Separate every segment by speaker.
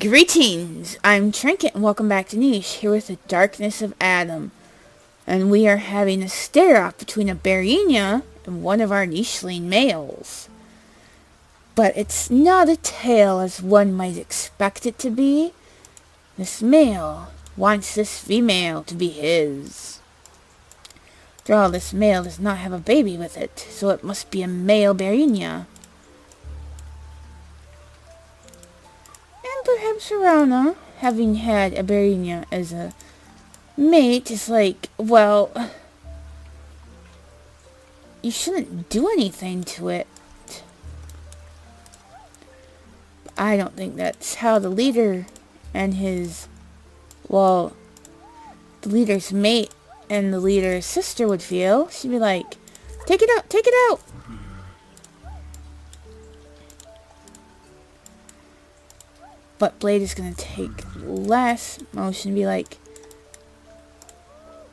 Speaker 1: Greetings, I'm Trinket and welcome back to Niche, here with the Darkness of Adam. And we are having a stare-off between a Barinia and one of our Nicheling males. But it's not a tale as one might expect it to be. This male wants this female to be his. After all, this male does not have a baby with it, so it must be a male Barinia. Perhaps Arana, having had a Barinia as a mate, is like, well, you shouldn't do anything to it. I don't think that's how the leader and his, well, the leader's mate and the leader's sister would feel. She'd be like, take it out, take it out. But Blade is going to take less motion and be like,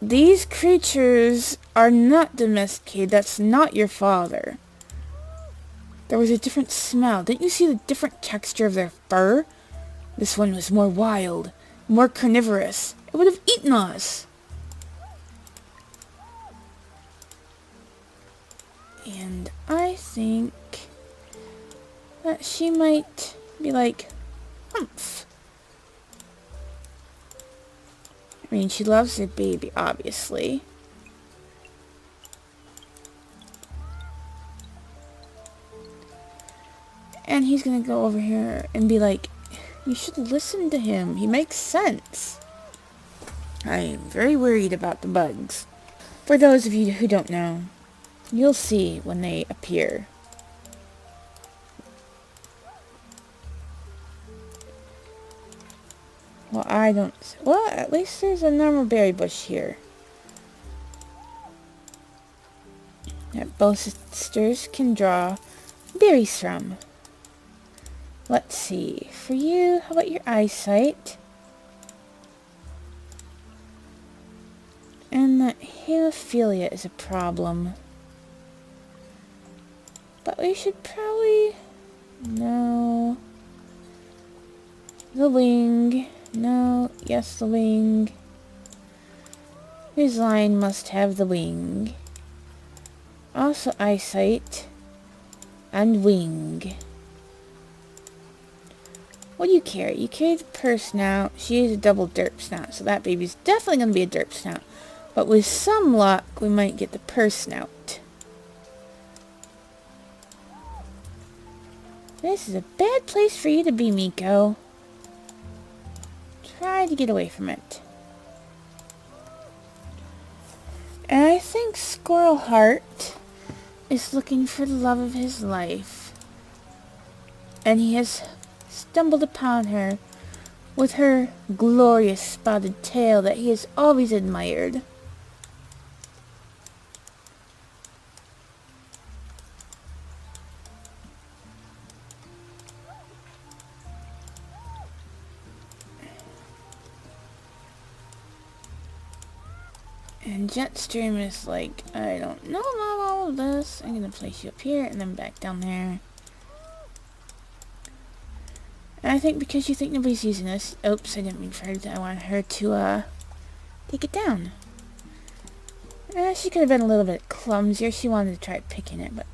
Speaker 1: these creatures are not domesticated. That's not your father. There was a different smell. Didn't you see the different texture of their fur? This one was more wild, more carnivorous. It would have eaten us. And I think that she might be like, humph. I mean, she loves her baby, obviously. And he's gonna go over here and be like, you should listen to him. He makes sense. I am very worried about the bugs. For those of you who don't know, you'll see when they appear. Well, I don't... Well, at least there's a normal berry bush here that both sisters can draw berries from. Let's see. For you, how about your eyesight? And that hemophilia is a problem. But we should probably... No. The wing... No, yes, the wing. His line must have the wing. Also eyesight. And wing. What do you carry? You carry the purse snout. She is a double derp snout, so that baby's definitely going to be a derp snout. But with some luck, we might get the purse snout. This is a bad place for you to be, Miko. Try to get away from it. And I think Squirrel Heart is looking for the love of his life. And he has stumbled upon her with her glorious spotted tail that he has always admired. And Jetstream is like, I don't know about all of this. I'm going to place you up here and then back down there. And I think because you think nobody's using this... Oops, I didn't mean for her to... I wanted her to, take it down. She could have been a little bit clumsier. She wanted to try picking it, but...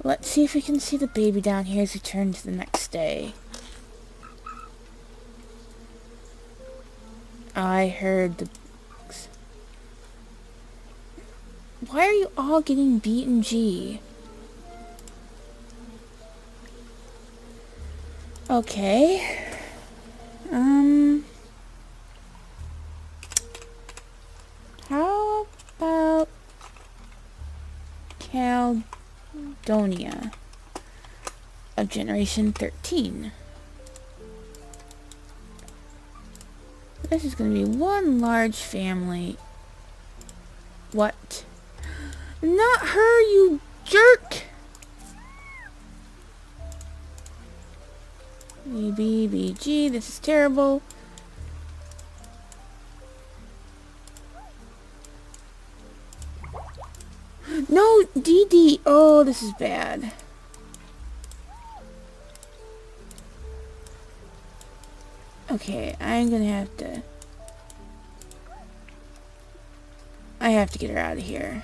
Speaker 1: Let's see if we can see the baby down here as we turn to the next day. I heard the... Why are you all getting B and G? Okay. How about Caledonia of Generation 13? This is going to be one large family. What? Not her, you jerk! BBG, this is terrible. No, DD. Oh, this is bad. Okay, I'm gonna have to... I have to get her out of here.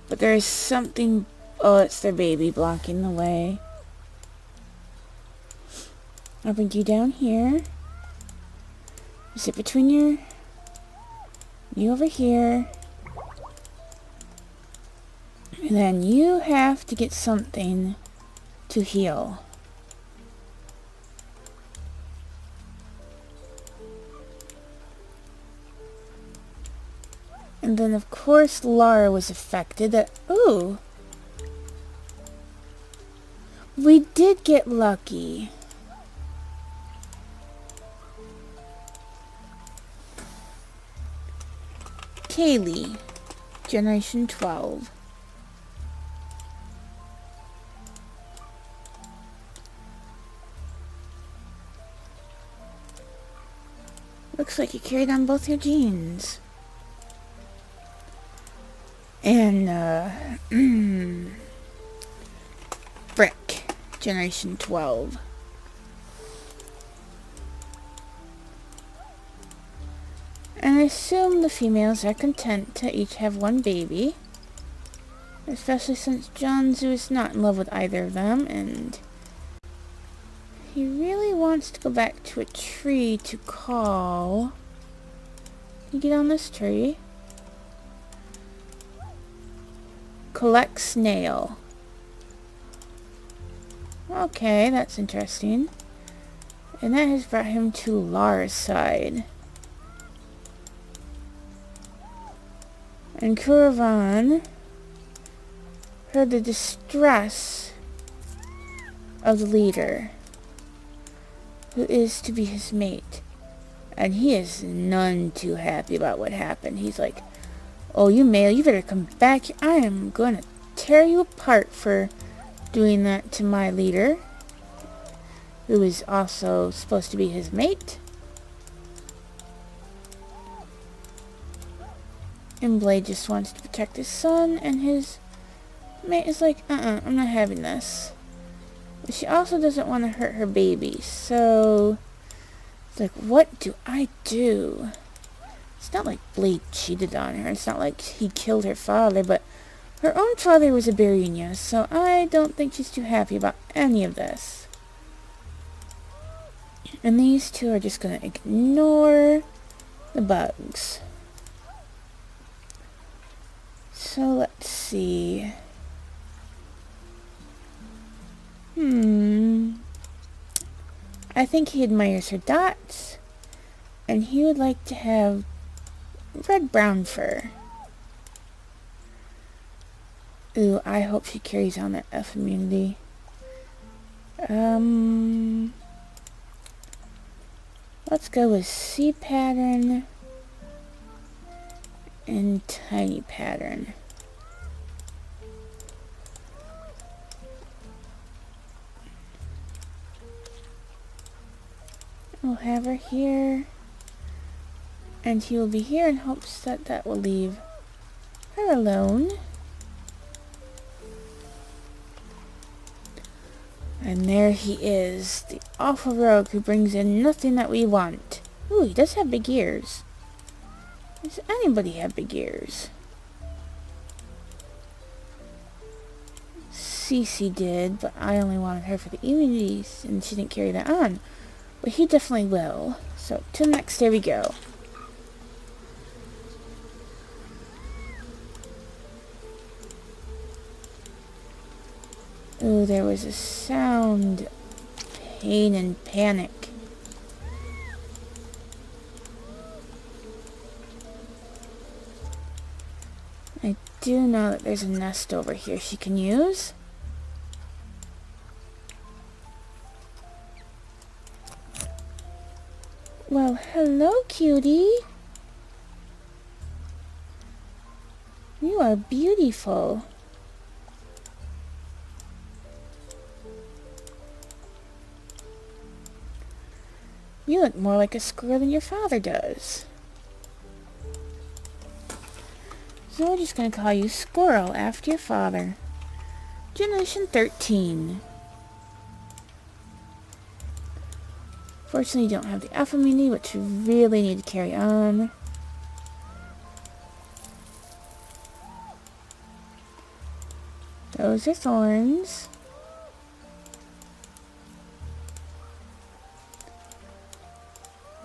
Speaker 1: But there's something... Oh, it's their baby blocking the way. I'll bring you down here. Sit between you over here. And then you have to get something to heal. And then of course Lara was affected. Ooh. We did get lucky. Kaylee, Generation 12. Looks like you carried on both your genes. And, Brick, Generation 12. And I assume the females are content to each have one baby. Especially since Jonzu is not in love with either of them, and he really wants to go back to a tree to call. Can you get on this tree? Collect snail. Okay, that's interesting. And that has brought him to Lara's side. And Kuravan heard the distress of the leader, who is to be his mate. And he is none too happy about what happened. He's like, oh, you male, you better come back. I am going to tear you apart for doing that to my leader, who is also supposed to be his mate. And Blade just wants to protect his son, and his mate is like, I'm not having this. But she also doesn't want to hurt her baby, so it's like, what do I do? It's not like Blade cheated on her. It's not like he killed her father, but her own father was a Barinya, so I don't think she's too happy about any of this. And these two are just going to ignore the bugs. So let's see. I think he admires her dots, and he would like to have red-brown fur. Ooh, I hope she carries on that F immunity. Let's go with C pattern and tiny pattern. We'll have her here, and he will be here in hopes that that will leave her alone. And there he is, the awful rogue who brings in nothing that we want. Ooh, he does have big ears. Does anybody have big ears? Cece did, but I only wanted her for the immunities, and she didn't carry that on. But he definitely will. So, to the next day we go. Ooh, there was a sound. Pain and panic. I do know that there's a nest over here she can use. Well, hello, cutie. You are beautiful. You look more like a squirrel than your father does. So we're just going to call you Squirrel after your father. Generation 13. Fortunately, you don't have the alpha immunity, which you really need to carry on. Those are thorns.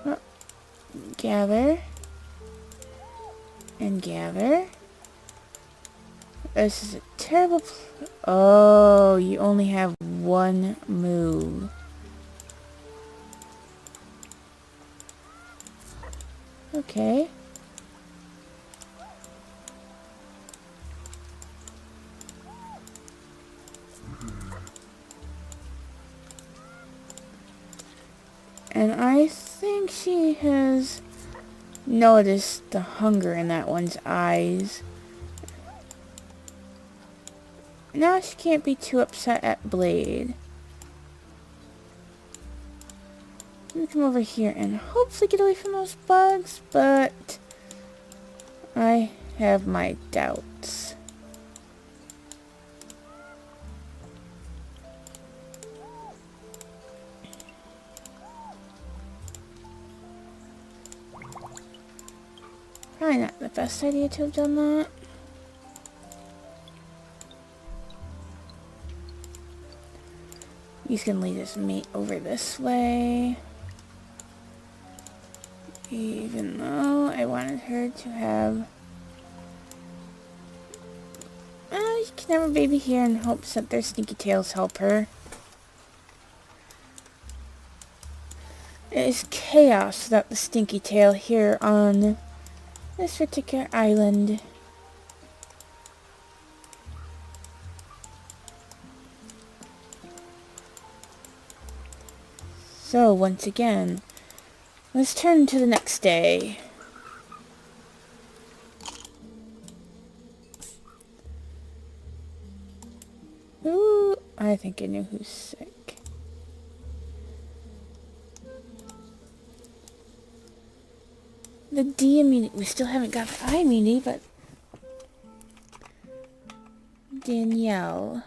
Speaker 1: Oh, gather. And gather. This is a terrible... Oh, you only have one move. Okay. And I think she has noticed the hunger in that one's eyes. Now she can't be too upset at Blade. Let me come over here and hopefully get away from those bugs, but I have my doubts. Probably not the best idea to have done that. He's gonna lead his mate over this way. Even though I wanted her to have... you can have a baby here in hopes that their sneaky tails help her. It is chaos without the stinky tail here on this particular island. So, once again, let's turn to the next day. Ooh, I think I know who's sick. The D immunity, we still haven't got the I immunity, but... Danielle.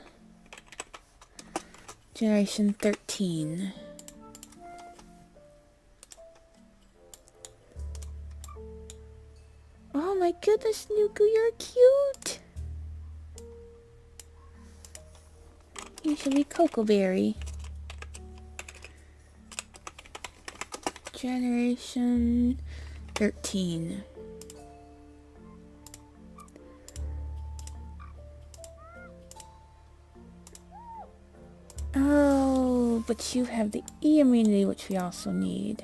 Speaker 1: Generation 13. Oh my goodness, Nuku, you're cute! You should be Cocoa Berry. Generation 13. Oh, but you have the E immunity, which we also need.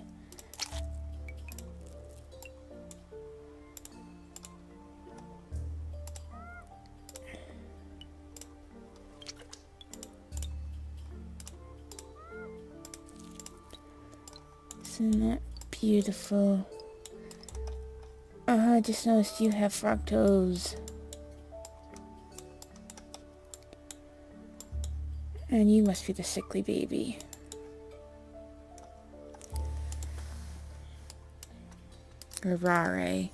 Speaker 1: Isn't that beautiful? I just noticed you have frog toes. And you must be the sickly baby. Rarare.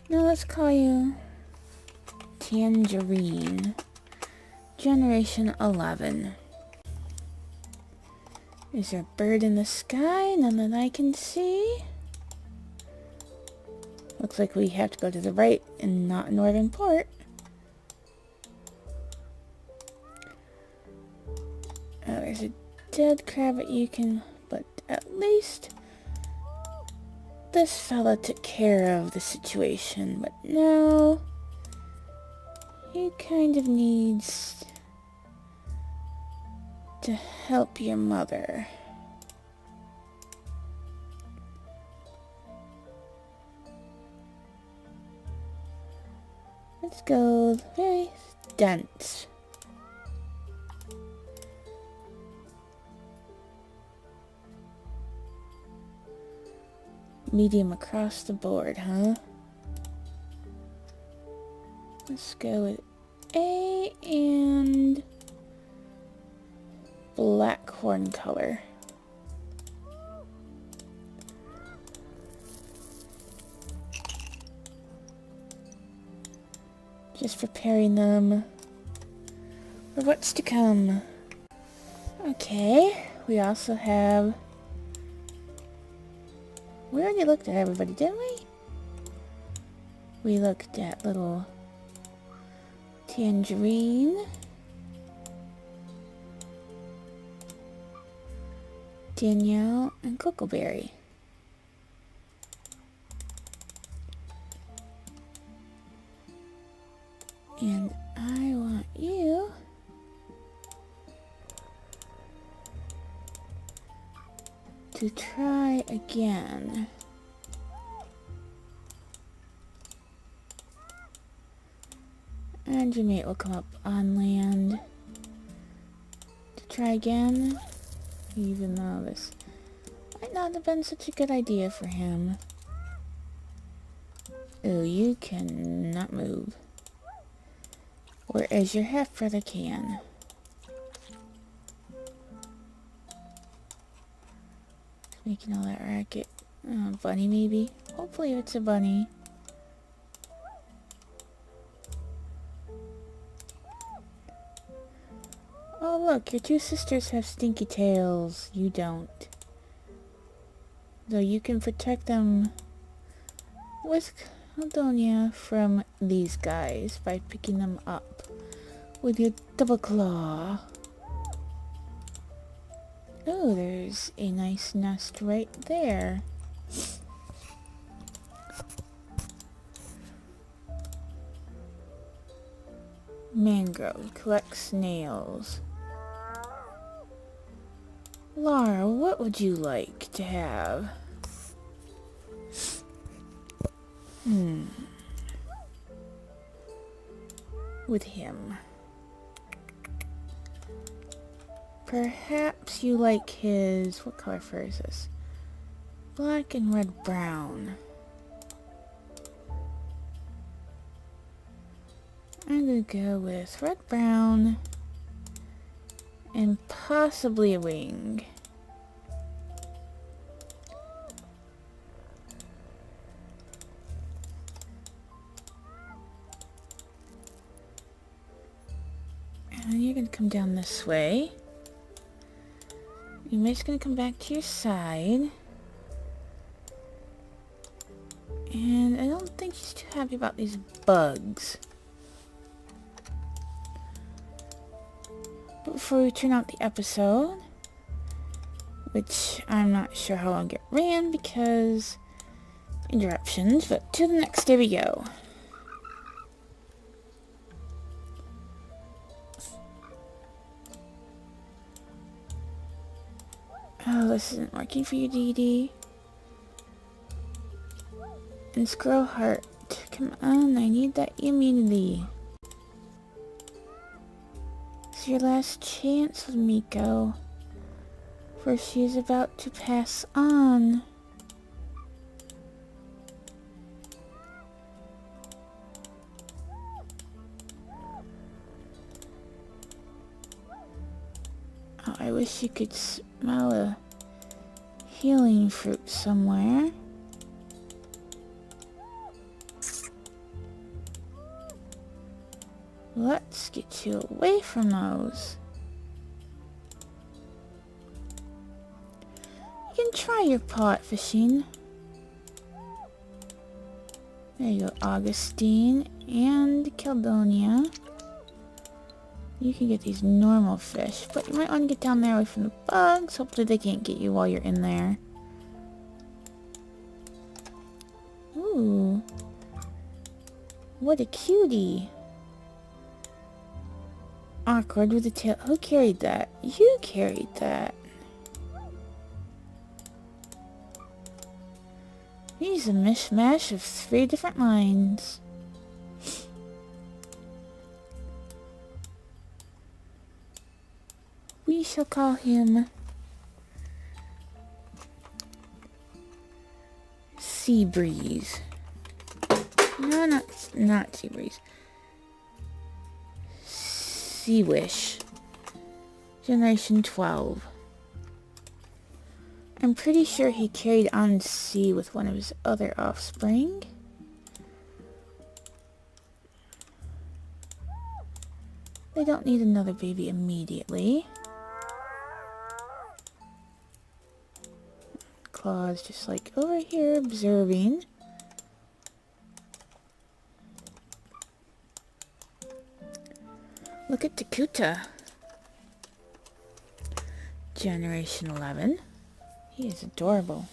Speaker 1: Now let's call you Tangerine. Generation 11. Is there a bird in the sky? None that I can see. Looks like we have to go to the right and not northern port. Oh, there's a dead crab that you can... But at least this fella took care of the situation. But now he kind of needs to help your mother. Let's go very dense. Medium across the board, huh? Let's go with A and black horn color. Just preparing them for what's to come. Okay, we also have We already looked at everybody, didn't we? We looked at little Tangerine, Danielle, and Cocoberry. And I want you to try again. And your mate will come up on land to try again, even though this might not have been such a good idea for him. Oh, you cannot move. Whereas your half-brother can. Making all that racket. Bunny maybe? Hopefully it's a bunny. Oh look, your two sisters have stinky tails. You don't. Though you can protect them with Caldonia from these guys by picking them up with your double claw. Oh, there's a nice nest right there. Mangrove collects snails. Lara, what would you like to have? With him. Perhaps you like his... What color fur is this? Black and red brown. I'm gonna go with red brown and possibly a wing. And you're gonna come down this way. Your mate's gonna come back to your side. And I don't think she's too happy about these bugs. But before we turn out the episode, which I'm not sure how long it ran because interruptions, but to the next day we go. Oh, this isn't working for you, Dee Dee. And Squirrel Heart, come on, I need that immunity. It's your last chance with Miko, for she is about to pass on. Oh, I wish you could smell a healing fruit somewhere. Let's get you away from those. You can try your pot fishing. There you go, Augustine and Caldonia. You can get these normal fish, but you might want to get down there away from the bugs. Hopefully they can't get you while you're in there. Ooh. What a cutie. Awkward with the tail. Who carried that? You carried that. He's a mishmash of 3 different lines. We shall call him Sea Breeze. No, not Sea Breeze. Sea Wish. Generation 12. I'm pretty sure he carried on sea with one of his other offspring. They don't need another baby immediately. claws, just like over here observing. Look at Takuta. Generation 11. He is adorable.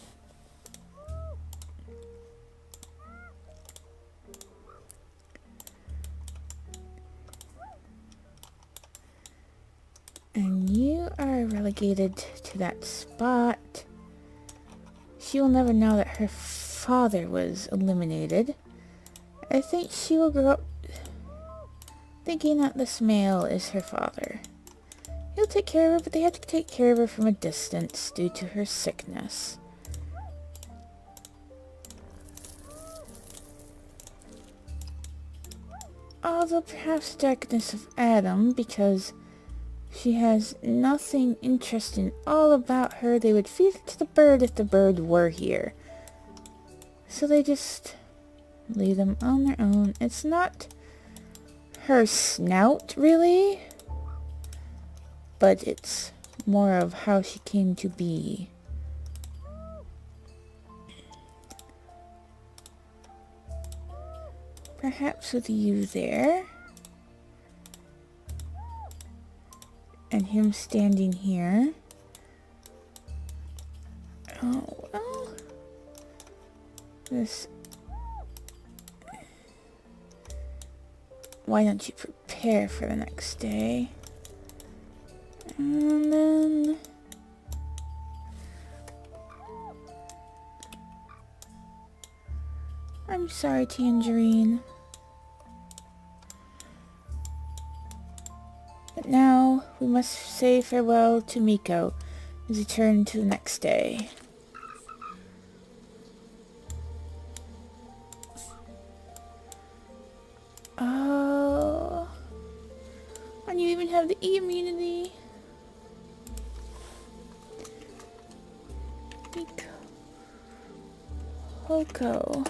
Speaker 1: And you are relegated to that spot. She will never know that her father was eliminated. I think she will grow up thinking that this male is her father. He'll take care of her, but they have to take care of her from a distance due to her sickness. Although perhaps the darkness of Adam, because she has nothing interesting all about her. They would feed it to the bird if the bird were here. So they just leave them on their own. It's not her snout, really, but it's more of how she came to be. Perhaps with you there, and him standing here. Oh, well. This... Why don't you prepare for the next day? And then... I'm sorry, Tangerine. But now we must say farewell to Miko as we turn to the next day. Oh, and you even have the E immunity. Miko. Hoko.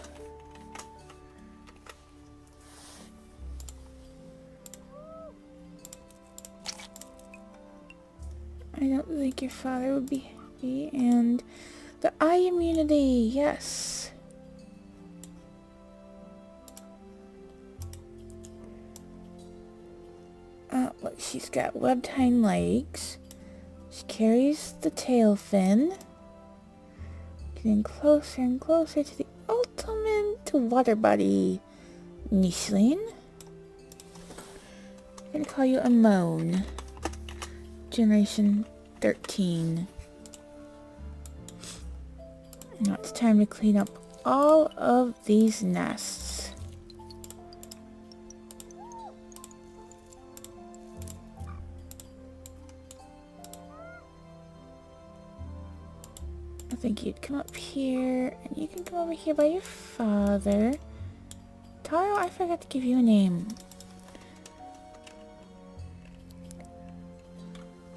Speaker 1: I don't think your father would be happy. And the eye immunity, yes. Look, she's got webbed hind legs. She carries the tail fin. Getting closer and closer to the ultimate water body nicheling. I'm gonna call you Amon. Generation 13. Now it's time to clean up all of these nests. I think you'd come up here, and you can come over here by your father. Taro, I forgot to give you a name.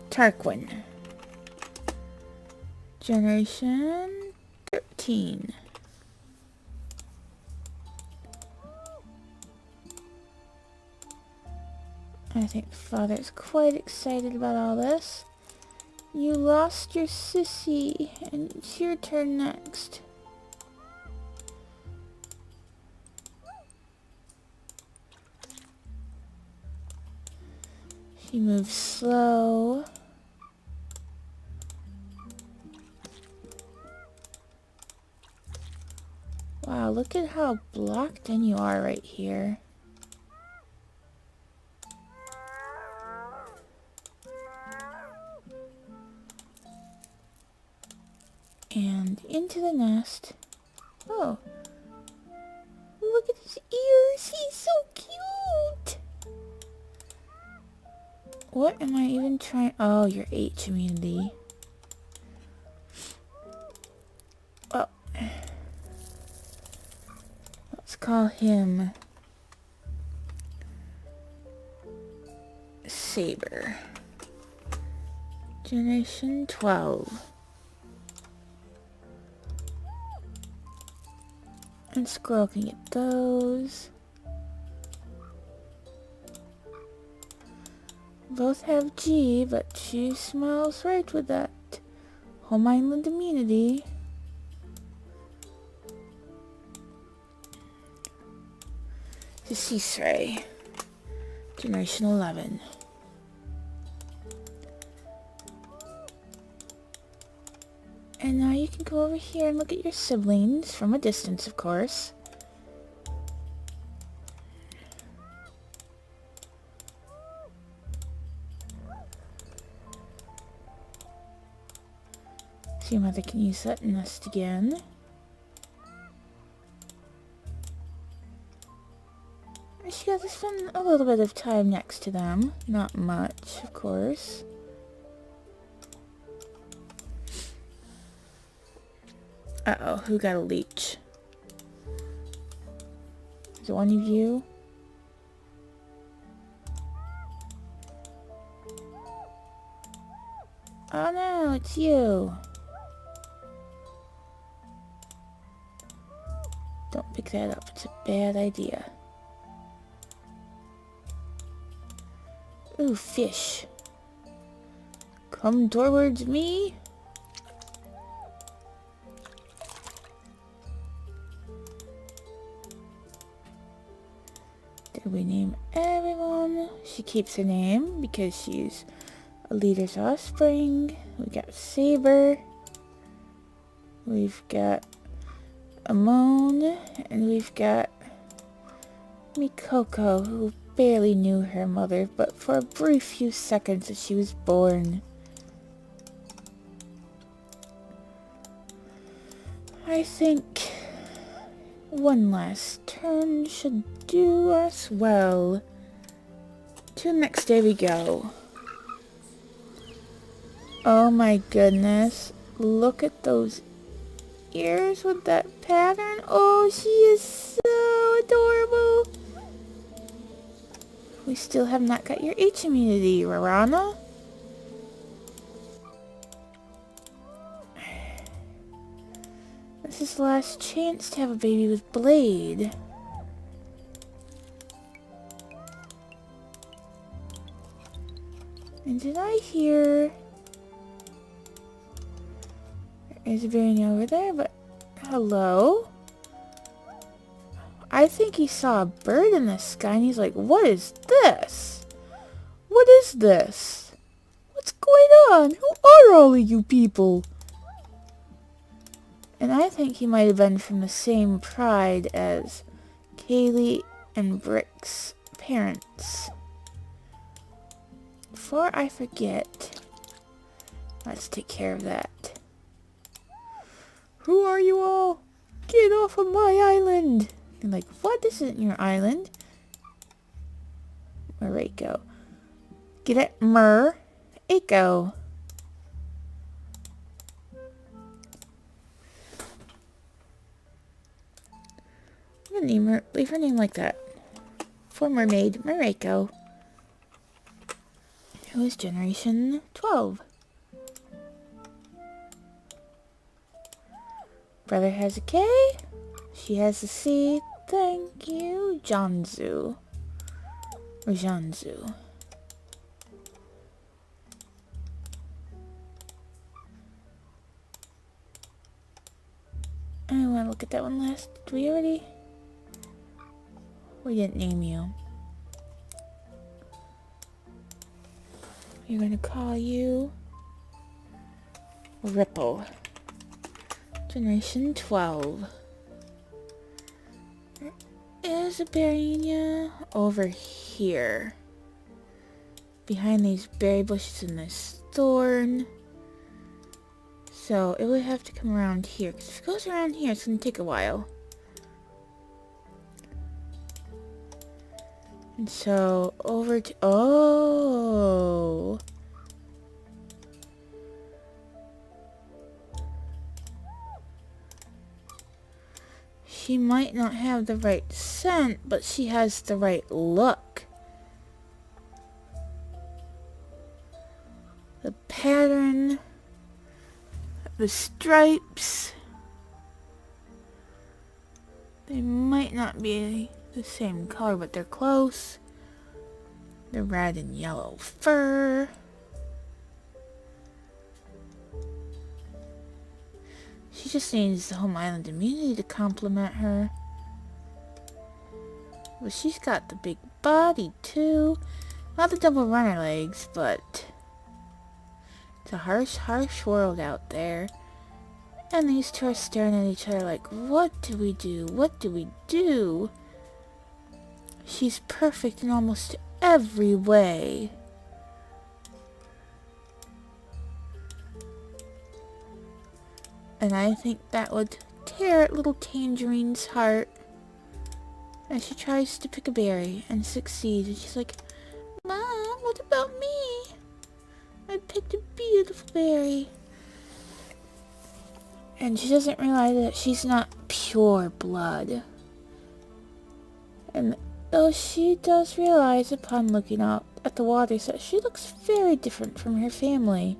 Speaker 1: Tarquin. Generation 13. I think the father's quite excited about all this. You lost your sissy, and it's your turn next. She moves slow. Wow, look at how blocked in you are right here. And into the nest. Oh. Look at his ears. He's so cute. What am I even trying? Oh, your H immunity. Well, let's call him Saber. Generation 12. And Squirrel can get those. Both have G, but she smells right with that home island immunity. the Seasray. Generation 11. And now you can go over here and look at your siblings from a distance, of course. See, Mother can use that nest again. She got to spend a little bit of time next to them. Not much, of course. Uh-oh, who got a leech? Is it one of you? Oh no, it's you. Don't pick that up, it's a bad idea. Ooh, fish. Come towards me. Did we name everyone? She keeps her name because she's a leader's offspring. We got Saber. We've got Amon. And we've got Mikoko, who barely knew her mother, but for a brief few seconds as she was born. I think one last turn should do us well. To the next day we go. Oh my goodness. Look at those ears with that pattern. Oh, she is so adorable. We still have not got your H immunity, Rarana. This is the last chance to have a baby with Blade. And did I hear... There's a Varian over there, but... Hello? I think he saw a bird in the sky and he's like, what is this? What is this? What's going on? Who are all of you people? And I think he might have been from the same pride as Kaylee and Brick's parents. Before I forget, let's take care of that. Who are you all? Get off of my island! They're like, what? This isn't your island. Mariko. Get it? Echo. I'm gonna name her, leave her name like that. For mermaid, Mariko. Who is generation 12. Brother has a K. She has a C. Thank you. Janzu. Or Janzu. I want to look at that one last. Did we already? We didn't name you. We're going to call you Ripple. Generation 12. There is a Barinia over here. Behind these berry bushes and this thorn. So it would have to come around here. Because if it goes around here, it's going to take a while. And so over to... Oh! She might not have the right scent, but she has the right look. The pattern, the stripes, they might not be the same color, but they're close. The red and yellow fur. She just needs the home island immunity to complement her. Well, she's got the big body, too. Not the double runner legs, but it's a harsh, harsh world out there. And these two are staring at each other like, what do we do? What do we do? She's perfect in almost every way. And I think that would tear at little Tangerine's heart. As she tries to pick a berry and succeeds. And she's like, Mom, what about me? I picked a beautiful berry. And she doesn't realize that she's not pure blood. And though she does realize upon looking up at the waters that she looks very different from her family.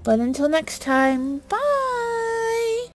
Speaker 1: But until next time, bye!